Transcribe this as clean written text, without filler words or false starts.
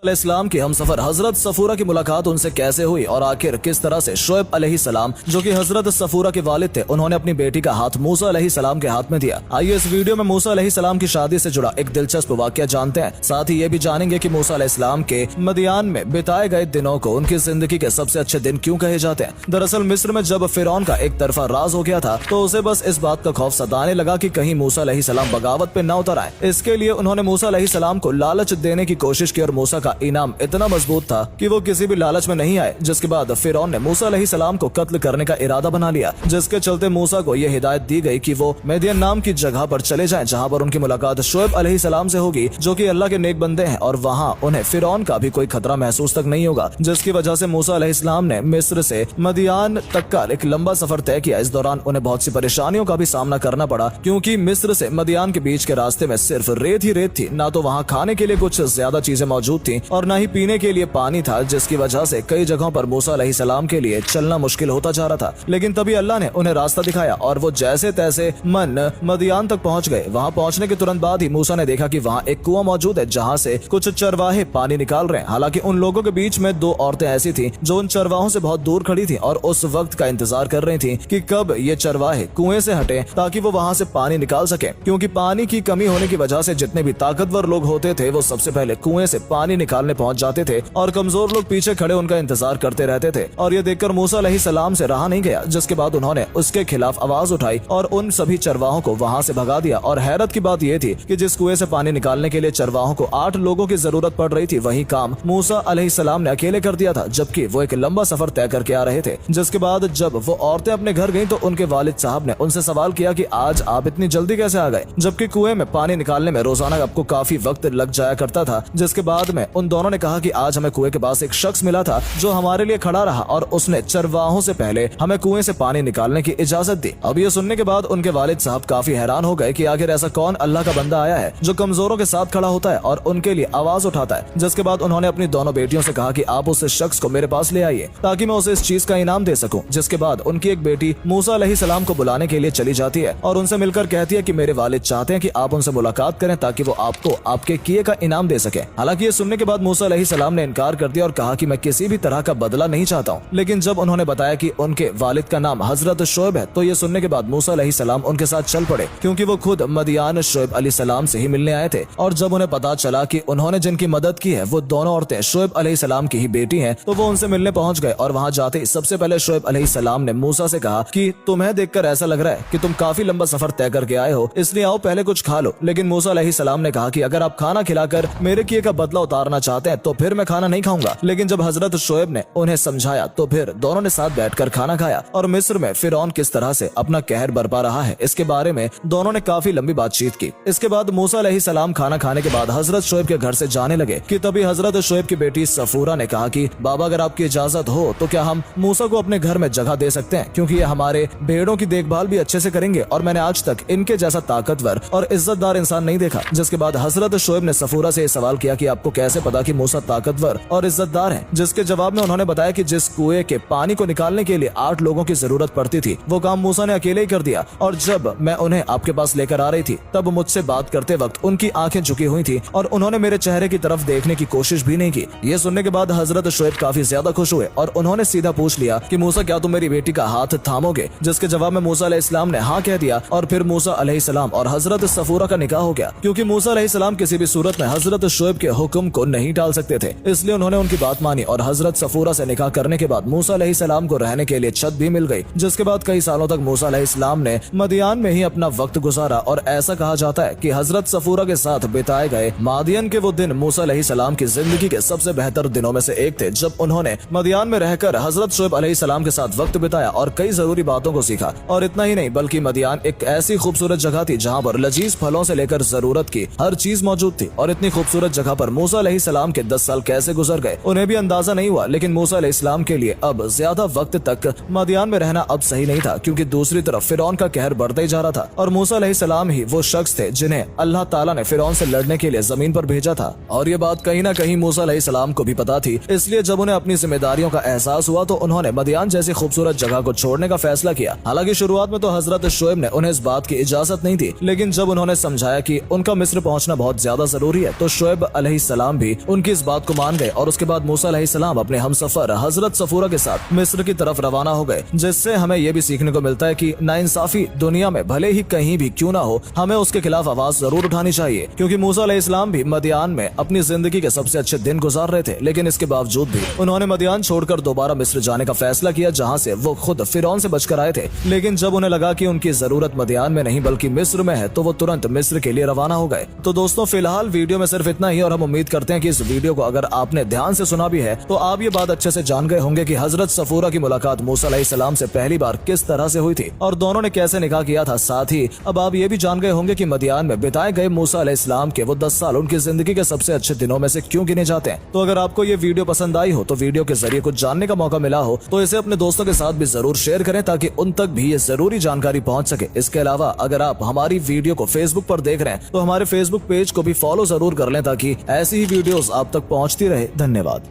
इस्लाम के हमसफर हजरत सफूरा की मुलाकात उनसे कैसे हुई और आखिर किस तरह से शोएब अलैहिस्सलाम जो कि हजरत सफूरा के वालिद थे उन्होंने अपनी बेटी का हाथ मूसा अलैहिस्सलाम के हाथ में दिया। आइए इस वीडियो में मूसा अलैहिस्सलाम की शादी से जुड़ा एक दिलचस्प वाकया जानते हैं। साथ ही ये भी जानेंगे कि मूसा अलैहिस्सलाम के मदियान में बिताए गए दिनों को उनकी जिंदगी के सबसे अच्छे दिन क्यों कहे जाते हैं। दरअसल मिस्र में जब फिरौन का एक तरफा राज हो गया था तो उसे बस इस बात का खौफ सताने लगा कि कहीं मूसा अलैहिस्सलाम बगावत पे न उतर आए। इसके लिए उन्होंने मूसा अलैहिस्सलाम को लालच देने की कोशिश की और मूसा का इनाम इतना मजबूत था कि वो किसी भी लालच में नहीं आए। जिसके बाद फिरौन ने मूसा अलैहिस्सलाम को कत्ल करने का इरादा बना लिया, जिसके चलते मूसा को यह हिदायत दी गई कि वो मदियन नाम की जगह पर चले जाएं, जहां पर उनकी मुलाकात शोएब अलैहिस्सलाम से होगी जो कि अल्लाह के नेक बंदे हैं और वहां उन्हें फिरौन का भी कोई खतरा महसूस तक नहीं होगा। जिसकी वजह से मूसा अलैहिस्सलाम ने मिस्र से मदियान तक का एक लंबा सफर तय किया। इस दौरान उन्हें बहुत सी परेशानियों का भी सामना करना पड़ा, क्योंकि मिस्र से मदियान के बीच के रास्ते में सिर्फ रेत ही रेत थी। ना तो वहाँ खाने के लिए कुछ ज्यादा चीजें मौजूद थी और न ही पीने के लिए पानी था, जिसकी वजह से कई जगहों पर मूसा अलैहिस्सलाम के लिए चलना मुश्किल होता जा रहा था। लेकिन तभी अल्लाह ने उन्हें रास्ता दिखाया और वो जैसे तैसे मदियान तक पहुंच गए। वहां पहुंचने के तुरंत बाद ही मूसा ने देखा कि वहां एक कुआं मौजूद है जहां से कुछ चरवाहे पानी निकाल रहे हैं। हालांकि उन लोगों के बीच में दो औरतें ऐसी थीं जो उन चरवाहों से बहुत दूर खड़ी थीं और उस वक्त का इंतजार कर रही थीं कि कब ये चरवाहे कुएं से हटे ताकि वो वहां से पानी निकाल सके, क्योंकि पानी की कमी होने की वजह से जितने भी ताकतवर लोग होते थे वो सबसे पहले कुएं से पानी निकालने पहुंच जाते थे और कमजोर लोग पीछे खड़े उनका इंतजार करते रहते थे। और ये देखकर मूसा अलैहिस्सलाम से रहा नहीं गया, जिसके बाद उन्होंने उसके खिलाफ आवाज उठाई और उन सभी चरवाहों को वहां से भगा दिया। और हैरत की बात यह थी कि जिस कुएं से पानी निकालने के लिए चरवाहों को 8 लोगों की जरूरत पड़ रही थी, वही काम मूसा अलैहिस्सलाम ने अकेले कर दिया था, जबकि वो एक लंबा सफर तय करके आ रहे थे। जिसके बाद जब वो औरतें अपने घर गईं तो उनके वालिद साहब ने उनसे सवाल किया कि आज आप इतनी जल्दी कैसे आ गए, जबकि कुएं में पानी निकालने में रोजाना आपको काफी वक्त लग जाया करता था। जिसके बाद में उन दोनों ने कहा कि आज हमें कुएं के पास एक शख्स मिला था जो हमारे लिए खड़ा रहा और उसने चरवाहों से पहले हमें कुएं से पानी निकालने की इजाजत दी। अब ये सुनने के बाद उनके वालिद साहब काफी हैरान हो गए कि आखिर ऐसा कौन अल्लाह का बंदा आया है जो कमजोरों के साथ खड़ा होता है और उनके लिए आवाज उठाता है। जिसके बाद उन्होंने अपनी दोनों बेटियों से कहा कि आप उस शख्स को मेरे पास ले आइए ताकि मैं उसे इस चीज का इनाम दे सकूं। जिसके बाद उनकी एक बेटी मूसा अलैहिस्सलाम को बुलाने के लिए चली जाती है और उनसे मिलकर कहती है कि मेरे वालिद चाहते हैं कि आप उनसे मुलाकात करें ताकि वो आपको आपके किए का इनाम दे सके। हालांकि ये सुनने के बाद मूसा अलैहिस्सलाम ने इनकार कर दिया और कहा कि मैं किसी भी तरह का बदला नहीं चाहता हूँ। लेकिन जब उन्होंने बताया कि उनके वालिद का नाम हजरत शोएब है तो ये सुनने के बाद मूसा अलैहिस्सलाम उनके साथ चल पड़े, क्योंकि वो खुद मदियान शोएब अलैहिस्सलाम से ही मिलने आए थे। और जब उन्हें पता चला कि उन्होंने जिनकी मदद की है वो दोनों औरतें शोएब अलैहिस्सलाम की ही बेटी हैं, तो वो उनसे मिलने पहुंच गए। और वहां जाते ही सबसे पहले शोएब अलैहिस्सलाम ने मूसा से कहा कि तुम्हें देखकर ऐसा लग रहा है कि तुम काफी लंबा सफर तय करके आए हो, इसलिए आओ पहले कुछ खा लो। लेकिन मूसा अलैहिस्सलाम ने कहा कि अगर आप खाना खिलाकर मेरे किए का बदला उतारना चाहते हैं तो फिर मैं खाना नहीं खाऊंगा। लेकिन जब हजरत शोएब ने उन्हें समझाया तो फिर दोनों ने साथ बैठकर खाना खाया। और मिस्र में फिरौन किस तरह से अपना कहर बरपा रहा है इसके बारे में दोनों ने काफी लंबी बातचीत की। इसके बाद मूसा अलैहिस्सलाम खाना खाने के बाद हजरत शोएब के घर से जाने लगे कि तभी हजरत शोएब की बेटी सफूरा ने कहा कि बाबा अगर आपकी इजाजत हो तो क्या हम मूसा को अपने घर में जगह दे सकते हैं, क्योंकि ये हमारे भेड़ों की देखभाल भी अच्छे से करेंगे और मैंने आज तक इनके जैसा ताकतवर और इज्जतदार इंसान नहीं देखा। जिसके बाद हजरत शोएब ने सफूरा से सवाल किया कि आपको कैसे पता कि मूसा ताकतवर और इज्जतदार है। जिसके जवाब में उन्होंने बताया कि जिस कुएं के पानी को निकालने के लिए 8 लोगों की जरूरत पड़ती थी वो काम मूसा ने अकेले ही कर दिया। और जब मैं उन्हें आपके पास लेकर आ रही थी तब मुझसे बात करते वक्त उनकी आंखें झुकी हुई थी और उन्होंने मेरे चेहरे की तरफ देखने की कोशिश भी नहीं की। ये सुनने के बाद हजरत शोएब काफी ज्यादा खुश हुए और उन्होंने सीधा पूछ लिया कि मूसा क्या तुम मेरी बेटी का हाथ थामोगे। जिसके जवाब में मूसा अलैहिस्सलाम ने हाँ कह दिया और फिर मूसा अलैहिस्सलाम और हजरत सफूरा का निकाह हो गया। क्योंकि मूसा अलैहिस्सलाम किसी भी सूरत में हजरत शोएब के हुक्म को नहीं टाल सकते थे, इसलिए उन्होंने उनकी बात मानी और हजरत सफूरा से निकाह करने के बाद मूसा अलैहिस्सलाम को रहने के लिए छत भी मिल गई। जिसके बाद कई सालों तक मूसा अलैहिस्सलाम ने मदियान में ही अपना वक्त गुजारा। और ऐसा कहा जाता है कि हजरत सफूरा के साथ बिताए गए मादियन के वो दिन मूसा अलैहिस्सलाम की जिंदगी के सबसे बेहतर दिनों में से एक थे, जब उन्होंने मदियान में रहकर हजरत शोएब अलैहिस्सलाम के साथ वक्त बिताया और कई जरूरी बातों को सीखा। और इतना ही नहीं बल्कि मदियान एक ऐसी खूबसूरत जगह थी जहाँ पर लजीज फलों से लेकर जरूरत की हर चीज मौजूद थी। और इतनी खूबसूरत जगह पर मूसा अलैहिस्सलाम के 10 साल कैसे गुजर गए उन्हें भी अंदाजा नहीं हुआ। लेकिन मूसा अलैहिस्सलाम के लिए अब ज्यादा वक्त तक मदियान में रहना अब सही नहीं था, क्योंकि दूसरी तरफ फिरौन का कहर बढ़ता ही जा रहा था और मूसा अलैहिस्सलाम ही वो शख्स थे जिन्हें अल्लाह ताला ने फिरौन से लड़ने के लिए जमीन पर भेजा था। और ये बात कहीं ना कहीं मूसा अलैहिस्सलाम को भी पता थी, इसलिए जब उन्हें अपनी जिम्मेदारियों का एहसास हुआ तो उन्होंने मदियान जैसी खूबसूरत जगह को छोड़ने का फैसला किया। हालांकि शुरुआत में तो हजरत शोएब ने उन्हें इस बात की इजाजत नहीं दी, लेकिन जब उन्होंने समझाया कि उनका मिस्र पहुंचना बहुत ज्यादा जरूरी है तो शोएब अलैहिस्सलाम भी भी उनकी इस बात को मान गए और उसके बाद मूसा अलैहिस्सलाम अपने हमसफर हजरत सफूरा के साथ मिस्र की तरफ रवाना हो गए, जिससे हमें यह भी सीखने को मिलता है कि नाइंसाफी दुनिया में भले ही कहीं भी क्यों ना हो, हमें उसके खिलाफ आवाज जरूर उठानी चाहिए। क्योंकि मूसा अलैहिस्सलाम भी मदियान में अपनी जिंदगी के सबसे अच्छे दिन गुजार रहे थे, लेकिन इसके बावजूद भी उन्होंने मदियान छोड़कर दोबारा मिस्र जाने का फैसला किया, जहाँ से वो खुद फिरौन से बचकर आए थे। लेकिन जब उन्हें लगा कि उनकी जरूरत मदियान में नहीं बल्कि मिस्र में है, तो वो तुरंत मिस्र के लिए रवाना हो गए। तो दोस्तों, फिलहाल वीडियो में सिर्फ इतना ही, और हम उम्मीद करते हैं कि इस वीडियो को अगर आपने ध्यान से सुना भी है तो आप ये बात अच्छे से जान गए होंगे कि हजरत सफूरा की मुलाकात मूसा अलैहिस्सलाम से पहली बार किस तरह से हुई थी और दोनों ने कैसे निकाह किया था। साथ ही अब आप ये भी जान गए होंगे कि मदियान में बिताए गए मूसा अलैहिस्सलाम के वो 10 साल उनकी जिंदगी के सबसे अच्छे दिनों में से क्यों गिने जाते हैं। तो अगर आपको ये वीडियो पसंद आई हो, तो वीडियो के जरिए कुछ जानने का मौका मिला हो, तो इसे अपने दोस्तों के साथ भी जरूर शेयर करें ताकि उन तक भी ये जरूरी जानकारी पहुंच सके। इसके अलावा अगर आप हमारी वीडियो को फेसबुक पर देख रहे हैं तो हमारे फेसबुक पेज को भी फॉलो जरूर कर लें ताकि ऐसी ही वीडियोस आप तक पहुंचती रहे। धन्यवाद।